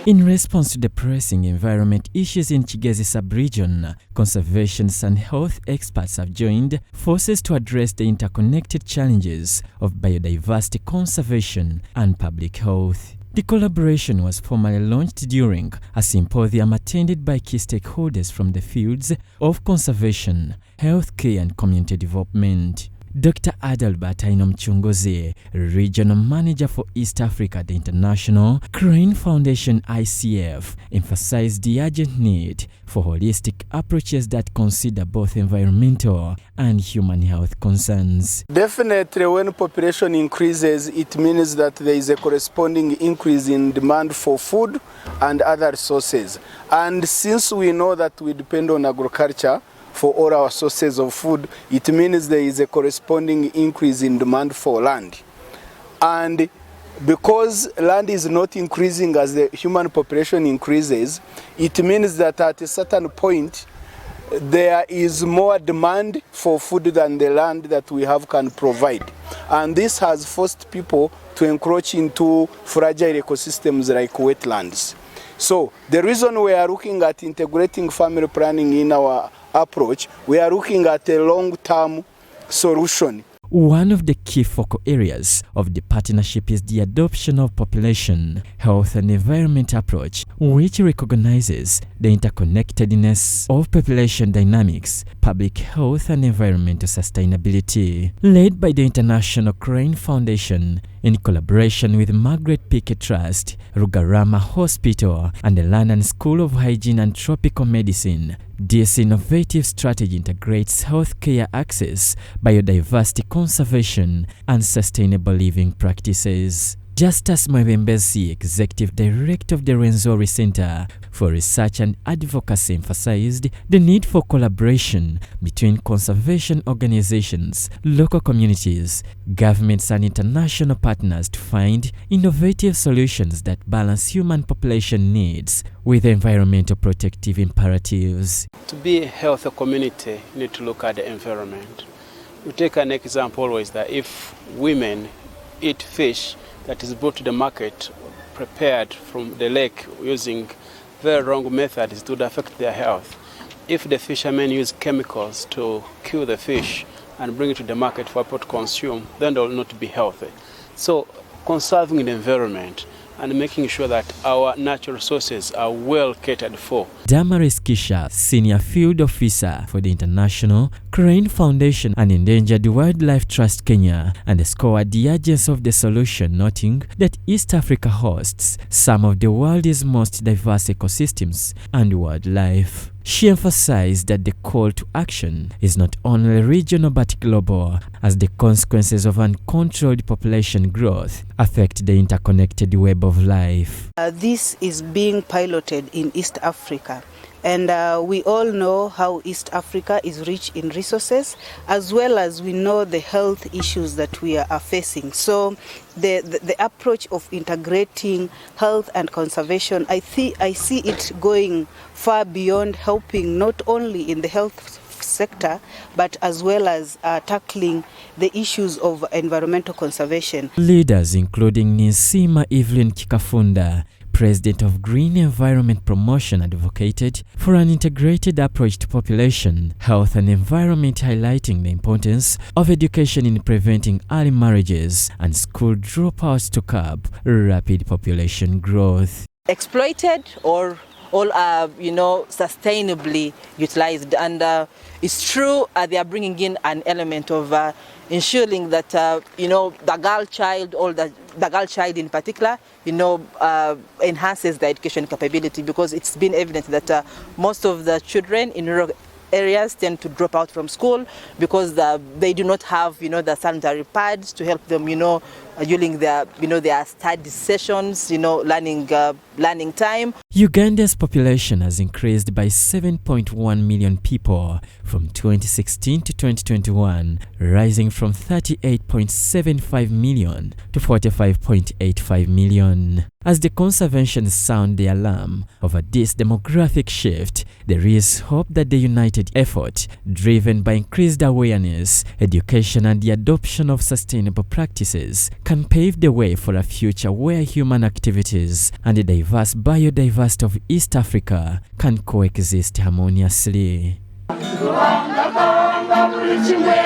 In response to the pressing environment issues in Kigezi sub-region, conservationists and health experts have joined forces to address the interconnected challenges of biodiversity conservation and public health. The collaboration was formally launched during a symposium attended by key stakeholders from the fields of conservation, healthcare and community development. Dr. Adalbert Mchungozi, Regional Manager for East Africa at the International Crane Foundation ICF, emphasized the urgent need for holistic approaches that consider both environmental and human health concerns. Definitely, when population increases, it means that there is a corresponding increase in demand for food and other resources. And since we know that we depend on agriculture for all our sources of food, it means there is a corresponding increase in demand for land. And because land is not increasing as the human population increases, it means that at a certain point there is more demand for food than the land that we have can provide. And this has forced people to encroach into fragile ecosystems like wetlands. So the reason we are looking at integrating family planning in our approach, we are looking at a long-term solution. One of the key focal areas of the partnership is the adoption of population, health and environment approach, which recognizes the interconnectedness of population dynamics, public health and environmental sustainability. Led by the International Crane Foundation, in collaboration with Margaret Piquet Trust, Rugarama Hospital, and the London School of Hygiene and Tropical Medicine, this innovative strategy integrates healthcare access, biodiversity conservation, and sustainable living practices. Justus Mwebembezi, Executive Director of the Rwenzori Center for Research and Advocacy, emphasized the need for collaboration between conservation organizations, local communities, governments and international partners to find innovative solutions that balance human population needs with environmental protective imperatives. To be a healthy community, you need to look at the environment. We take an example always that if women eat fish that is brought to the market prepared from the lake using very wrong methods, it would affect their health. If the fishermen use chemicals to kill the fish and bring it to the market for people to consume, then they will not be healthy. So conserving the environment and making sure that our natural resources are well catered for. Damaris Kisha, Senior Field Officer for the International Crane Foundation and Endangered Wildlife Trust Kenya, underscored the urgency of the solution, noting that East Africa hosts some of the world's most diverse ecosystems and wildlife. She emphasized that the call to action is not only regional but global, as the consequences of uncontrolled population growth affect the interconnected web of life. This is being piloted in East Africa. And we all know how East Africa is rich in resources, as well as we know the health issues that we are facing. So the approach of integrating health and conservation, I see it going far beyond helping not only in the health sector, but as well as tackling the issues of environmental conservation. Leaders including Nisima Evelyn Kikafunda, President of Green Environment Promotion, advocated for an integrated approach to population, health and environment, highlighting the importance of education in preventing early marriages and school dropouts to curb rapid population growth. Exploited or all are, sustainably utilized, and it's true they are bringing in an element of ensuring that the girl child, or the girl child in particular, enhances the education capability, because it's been evident that most of the children in rural areas tend to drop out from school because they do not have the sanitary pads to help them during their study sessions, learning time. Uganda's population has increased by 7.1 million people from 2016 to 2021, rising from 38.75 million to 45.85 million. As the conservationists sound the alarm over this demographic shift, there is hope that the united effort, driven by increased awareness, education and the adoption of sustainable practices, can pave the way for a future where human activities and the diverse biodiversity of East Africa can coexist harmoniously.